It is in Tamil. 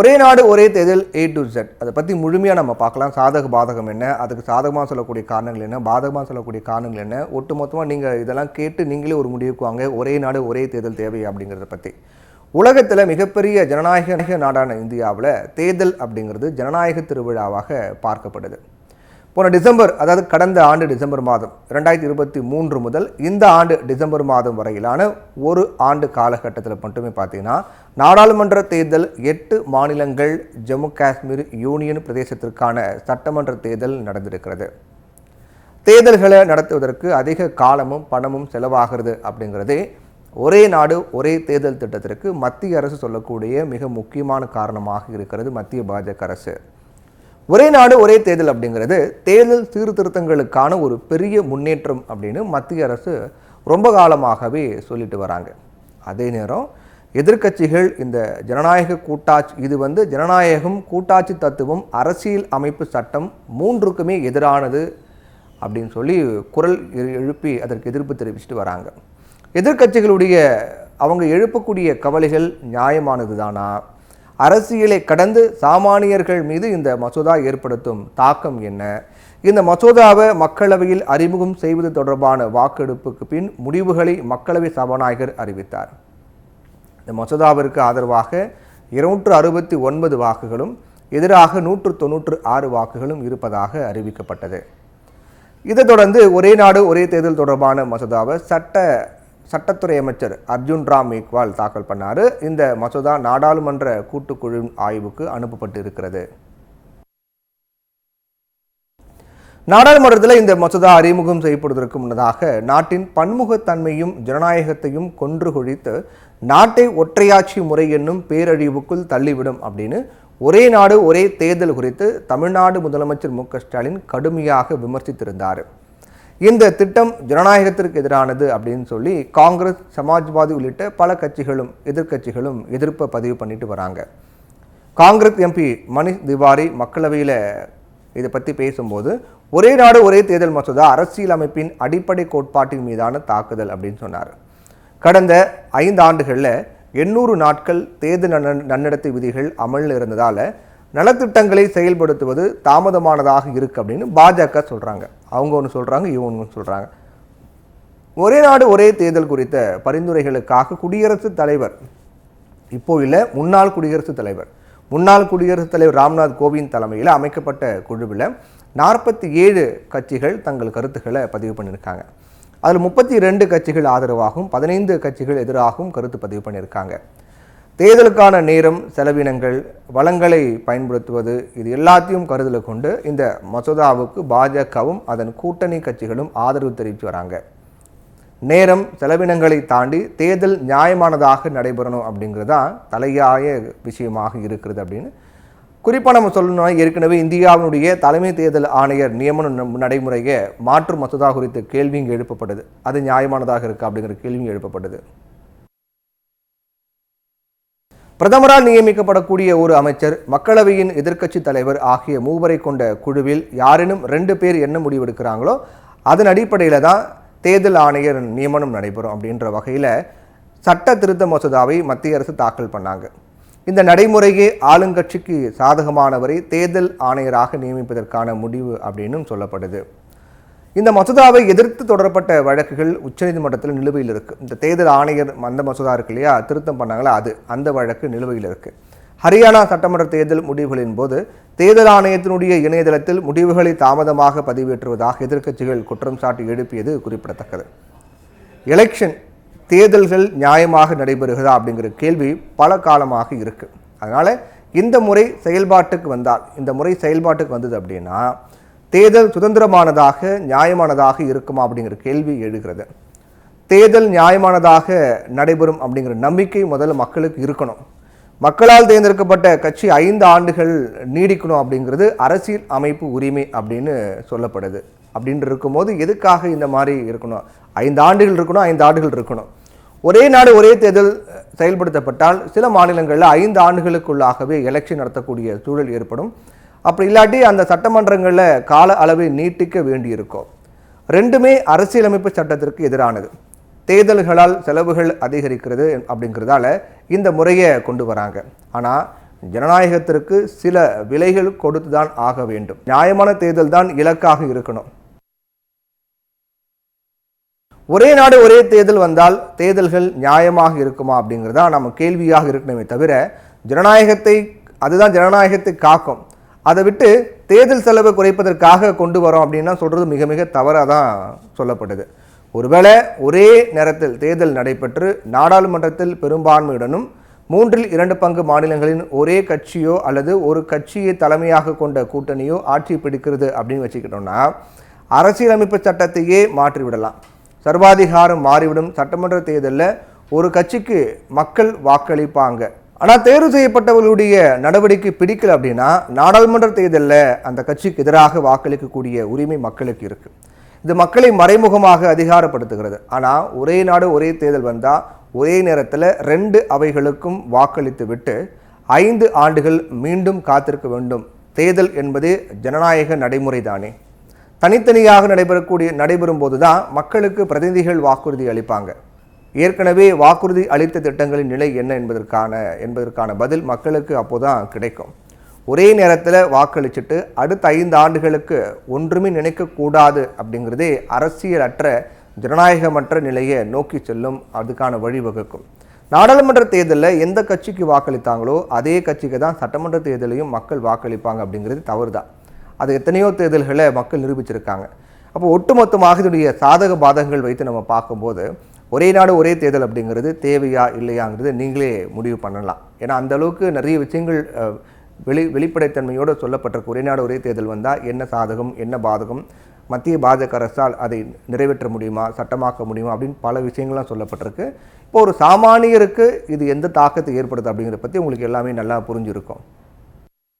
ஒரே நாடு ஒரே தேர்தல் A to Z அதை பற்றி முழுமையாக நம்ம பார்க்கலாம். சாதக பாதகம் என்ன, அதுக்கு சாதகமாக சொல்லக்கூடிய காரணங்கள் என்ன, பாதகமாக சொல்லக்கூடிய காரணங்கள் என்ன, ஒட்டுமொத்தமாக நீங்கள் இதெல்லாம் கேட்டு நீங்களே ஒரு முடிவுக்கு வாங்க. ஒரே நாடு ஒரே தேர்தல் தேவை அப்படிங்கிறத பற்றி. உலகத்தில் மிகப்பெரிய ஜனநாயக நாடான இந்தியாவில் தேர்தல் அப்படிங்கிறது ஜனநாயக திருவிழாவாக பார்க்கப்படுது. போன டிசம்பர், அதாவது கடந்த ஆண்டு டிசம்பர் மாதம் 2023 முதல் இந்த ஆண்டு டிசம்பர் மாதம் வரையிலான ஒரு ஆண்டு காலகட்டத்தில் மட்டுமே பார்த்தீங்கன்னா நாடாளுமன்ற தேர்தல் 8 மாநிலங்கள், ஜம்மு காஷ்மீர் யூனியன் பிரதேசத்திற்கான சட்டமன்ற தேர்தல் நடந்திருக்கிறது. தேர்தல்களை நடத்துவதற்கு அதிக காலமும் பணமும் செலவாகிறது அப்படிங்கிறதே ஒரே நாடு ஒரே தேர்தல் திட்டத்திற்கு மத்திய அரசு சொல்லக்கூடிய மிக முக்கியமான காரணமாக இருக்கிறது. மத்திய பாஜக அரசு ஒரே நாடு ஒரே தேர்தல் அப்படிங்கிறது தேர்தல் சீர்திருத்தங்களுக்கான ஒரு பெரிய முன்னேற்றம் அப்படின்னு மத்திய அரசு ரொம்ப காலமாகவே சொல்லிட்டு வராங்க. அதே நேரம் எதிர்க்கட்சிகள் இந்த ஜனநாயக கூட்டாட்சி, இது ஜனநாயகம், கூட்டாட்சி தத்துவம், அரசியல் அமைப்பு சட்டம் மூன்றுக்குமே எதிரானது அப்படின்னு சொல்லி குரல் எழுப்பி அதற்கு எதிர்ப்பு தெரிவிச்சுட்டு வராங்க. எதிர்க்கட்சிகளுடைய அவங்க எழுப்பக்கூடிய கவலைகள் நியாயமானது தானா? அரசியலை கடந்து சாமானியர்கள் மீது இந்த மசோதா ஏற்படுத்தும் தாக்கம் என்ன? இந்த மசோதாவை மக்களவையில் அறிமுகம் செய்வது தொடர்பான வாக்கெடுப்புக்கு பின் முடிவுகளை மக்களவை சபாநாயகர் அறிவித்தார். இந்த மசோதாவிற்கு ஆதரவாக 269 வாக்குகளும் எதிராக 196 வாக்குகளும் இருப்பதாக அறிவிக்கப்பட்டது. இதைத் தொடர்ந்து ஒரே நாடு ஒரே தேர்தல் தொடர்பான மசோதாவை சட்டத்துறை அமைச்சர் அர்ஜுன் ராம் மேக்வால் தாக்கல் பண்ணார். இந்த மசோதா நாடாளுமன்ற கூட்டுக்குழுவின் ஆய்வுக்கு அனுப்பப்பட்டு இருக்கிறது. நாடாளுமன்றத்தில் இந்த மசோதா அறிமுகம் செய்யப்படுவதற்கு முன்னதாக நாட்டின் பன்முகத்தன்மையும் ஜனநாயகத்தையும் கொன்று குழித்து நாட்டை ஒற்றையாட்சி முறை என்னும் பேரழிவுக்குள் தள்ளிவிடும் அப்படின்னு ஒரே நாடு ஒரே தேர்தல் குறித்து தமிழ்நாடு முதலமைச்சர் மு க ஸ்டாலின் கடுமையாக விமர்சித்திருந்தார். இந்த திட்டம் ஜனநாயகத்திற்கு எதிரானது அப்படின்னு சொல்லி காங்கிரஸ், சமாஜ்வாதி உள்ளிட்ட பல கட்சிகளும் எதிர்க்கட்சிகளும் எதிர்ப்பை பதிவு பண்ணிட்டு வராங்க. காங்கிரஸ் எம்பி மணிஷ் திவாரி மக்களவையில் இதை பற்றி பேசும்போது ஒரே நாடு ஒரே தேர்தல் மசோதா அரசியல் அமைப்பின் அடிப்படை கோட்பாட்டின் மீதான தாக்குதல் அப்படின்னு சொன்னார். கடந்த 5 ஆண்டுகளில் 800 நாட்கள் தேர்தல் நன்னடத்தை விதிகள் அமலில் இருந்ததால் நலத்திட்டங்களை செயல்படுத்துவது தாமதமானதாக இருக்குது அப்படின்னு பாஜக சொல்கிறாங்க. அவங்க ஒன்று சொல்கிறாங்க, இவங்க ஒன்று சொல்கிறாங்க. ஒரே நாடு ஒரே தேர்தல் குறித்த பரிந்துரைகளுக்காக குடியரசுத் தலைவர், இப்போ இல்லை முன்னாள் குடியரசுத் தலைவர் ராம்நாத் கோவிந்த் தலைமையில் அமைக்கப்பட்ட குழுவில் 47 கட்சிகள் தங்கள் கருத்துக்களை பதிவு பண்ணியிருக்காங்க. அதில் 32 கட்சிகள் ஆதரவாகவும் 15 கட்சிகள் எதிராகவும் கருத்து பதிவு பண்ணியிருக்காங்க. தேர்தலுக்கான நேரம், செலவினங்கள், வளங்களை பயன்படுத்துவது, இது எல்லாத்தையும் கருத்தில் கொண்டு இந்த மசோதாவுக்கு பாஜகவும் அதன் கூட்டணி கட்சிகளும் ஆதரவு தெரிவித்து வராங்க. நேரம், செலவினங்களை தாண்டி தேர்தல் நியாயமானதாக நடைபெறணும் அப்படிங்கிறது தான் தலையாய விஷயமாக இருக்கிறது அப்படின்னு குறிப்பாக நம்ம சொல்லணும்னா, ஏற்கனவே இந்தியாவினுடைய தலைமை தேர்தல் ஆணையர் நியமன நடைமுறையை மாற்று மசோதா குறித்த கேள்வி இங்கே எழுப்பப்பட்டது. அது நியாயமானதாக இருக்கா அப்படிங்கிற கேள்வி எழுப்பப்பட்டது. பிரதமரால் நியமிக்கப்படக்கூடிய ஒரு அமைச்சர், மக்களவையின் எதிர்க்கட்சி தலைவர் ஆகிய மூவரை கொண்ட குழுவில் யாரேனும் 2 பேர் என்ன முடிவெடுக்கிறாங்களோ அதன் அடிப்படையில் தான் தேர்தல் ஆணையர் நியமனம் நடைபெறும் அப்படின்ற வகையில் சட்ட திருத்த மசோதாவை மத்திய அரசு தாக்கல் பண்ணாங்க. இந்த நடைமுறையே ஆளுங்கட்சிக்கு சாதகமானவரை தேர்தல் ஆணையராக நியமிப்பதற்கான முடிவு அப்படின்னு சொல்லப்படுது. இந்த மசோதாவை எதிர்த்து தொடரப்பட்ட வழக்குகள் உச்சநீதிமன்றத்தில் நிலுவையில் இருக்குது. இந்த தேர்தல் ஆணையர் அந்த மசோதா இருக்கு இல்லையா, திருத்தம் பண்ணாங்களா, அந்த வழக்கு நிலுவையில் இருக்குது. ஹரியானா சட்டமன்ற தேர்தல் முடிவுகளின் போது தேர்தல் ஆணையத்தினுடைய இணையதளத்தில் முடிவுகளை தாமதமாக பதிவேற்றுவதாக எதிர்க்கட்சிகள் குற்றம் சாட்டி எழுப்பியது குறிப்பிடத்தக்கது. எலெக்ஷன் தேர்தல்கள் நியாயமாக நடைபெறுகிறதா அப்படிங்கிற கேள்வி பல காலமாக இருக்குது. அதனால் இந்த முறை செயல்பாட்டுக்கு வந்தது அப்படின்னா தேர்தல் சுதந்திரமானதாக நியாயமானதாக இருக்குமா அப்படிங்கிற கேள்வி எழுகிறது. தேர்தல் நியாயமானதாக நடைபெறும் அப்படிங்கிற நம்பிக்கை முதல்ல மக்களுக்கு இருக்கணும். மக்களால் தேர்ந்தெடுக்கப்பட்ட கட்சி 5 ஆண்டுகள் நீடிக்கணும் அப்படிங்கிறது அரசியல் அமைப்பு உரிமை அப்படின்னு சொல்லப்படுது. அப்படின்னு இருக்கும்போது எதுக்காக இந்த மாதிரி இருக்கணும்? 5 ஆண்டுகள் இருக்கணும். ஒரே நாடு ஒரே தேர்தல் செயல்படுத்தப்பட்டால் சில மாநிலங்களில் 5 ஆண்டுகளுக்குள்ளாகவே எலெக்ஷன் நடத்தக்கூடிய சூழல் ஏற்படும். அப்படி இல்லாட்டி அந்த சட்டமன்றங்களில் கால அளவை நீட்டிக்க வேண்டியிருக்கும். ரெண்டுமே அரசியலமைப்பு சட்டத்திற்கு எதிரானது. தேர்தல்களால் செலவுகள் அதிகரிக்கிறது அப்படிங்கிறதால இந்த முறையை கொண்டு வராங்க. ஆனால் ஜனநாயகத்திற்கு சில விலைகள் கொடுத்துதான் ஆக வேண்டும். நியாயமான தேர்தல் தான் இலக்காக இருக்கணும். ஒரே நாடு ஒரே தேர்தல் வந்தால் தேர்தல்கள் நியாயமாக இருக்குமா அப்படிங்கிறதா நம்ம கேள்வியாக இருக்கணுமே தவிர, ஜனநாயகத்தை அதுதான் ஜனநாயகத்தை காக்கும். அதை விட்டு தேர்தல் செலவை குறைப்பதற்காக கொண்டு வரோம் அப்படின்னா சொல்கிறது மிக மிக தவறாக தான் சொல்லப்படுது. ஒருவேளை ஒரே நேரத்தில் தேர்தல் நடைபெற்று நாடாளுமன்றத்தில் பெரும்பான்மையுடனும் 2/3 பங்கு மாநிலங்களின் ஒரே கட்சியோ அல்லது ஒரு கட்சியை தலைமையாக கொண்ட கூட்டணியோ ஆட்சி பிடிக்கிறது அப்படின்னு வச்சுக்கிட்டோம்னா அரசியலமைப்பு சட்டத்தையே மாற்றிவிடலாம். சர்வாதிகாரம் மாறிவிடும். சட்டமன்ற தேர்தலில் ஒரு கட்சிக்கு மக்கள் வாக்களிப்பாங்க. ஆனால் தேர்வு செய்யப்பட்டவர்களுடைய நடவடிக்கை பிடிக்கல அப்படின்னா நாடாளுமன்ற தேர்தலில் அந்த கட்சிக்கு எதிராக வாக்களிக்கக்கூடிய உரிமை மக்களுக்கு இருக்குது. இது மக்களை மறைமுகமாக அதிகாரப்படுத்துகிறது. ஆனால் ஒரே நாடு ஒரே தேர்தல் வந்தால் ஒரே நேரத்தில் 2 அவைகளுக்கும் வாக்களித்து விட்டு 5 ஆண்டுகள் மீண்டும் காத்திருக்க வேண்டும். தேர்தல் என்பது ஜனநாயக நடைமுறை தானே. தனித்தனியாக நடைபெறும் போது தான் மக்களுக்கு பிரதிநிதிகள் வாக்குறுதி அளிப்பாங்க. ஏற்கனவே வாக்குறுதி அளித்த திட்டங்களின் நிலை என்ன என்பதற்கான பதில் மக்களுக்கு அப்போதான் கிடைக்கும். ஒரே நேரத்தில் வாக்களிச்சுட்டு அடுத்த 5 ஆண்டுகளுக்கு ஒன்றுமே நினைக்கக்கூடாது அப்படிங்கிறதே அரசியலற்ற ஜனநாயகமற்ற நிலையை நோக்கி செல்லும். அதுக்கான வழிவகுக்கும். நாடாளுமன்ற தேர்தலில் எந்த கட்சிக்கு வாக்களித்தாங்களோ அதே கட்சிக்கு தான் சட்டமன்ற தேர்தலையும் மக்கள் வாக்களிப்பாங்க அப்படிங்கிறது தவறு தான். அது எத்தனையோ தேர்தல்களை மக்கள் நிரூபிச்சிருக்காங்க. அப்போ ஒட்டுமொத்தமாக இதனுடைய சாதக பாதகங்கள் வைத்து நம்ம பார்க்கும்போது ஒரே நாடு ஒரே தேர்தல் அப்படிங்கிறது தேவையா இல்லையாங்கிறது நீங்களே முடிவு பண்ணலாம். ஏன்னா அந்த அளவுக்கு நிறைய விஷயங்கள் வெளிப்படைத்தன்மையோடு சொல்லப்பட்டிருக்கு. ஒரே நாடு ஒரே தேர்தல் வந்தால் என்ன சாதகம் என்ன பாதகம், மத்திய பாஜக அரசால் அதை நிறைவேற்ற முடியுமா, சட்டமாக்க முடியுமா அப்படின்னு பல விஷயங்கள்லாம் சொல்லப்பட்டிருக்கு. இப்போ ஒரு சாமானியருக்கு இது எந்த தாக்கத்தை ஏற்படுது அப்படிங்கிறத பற்றி உங்களுக்கு எல்லாமே நல்லா புரிஞ்சிருக்கும்.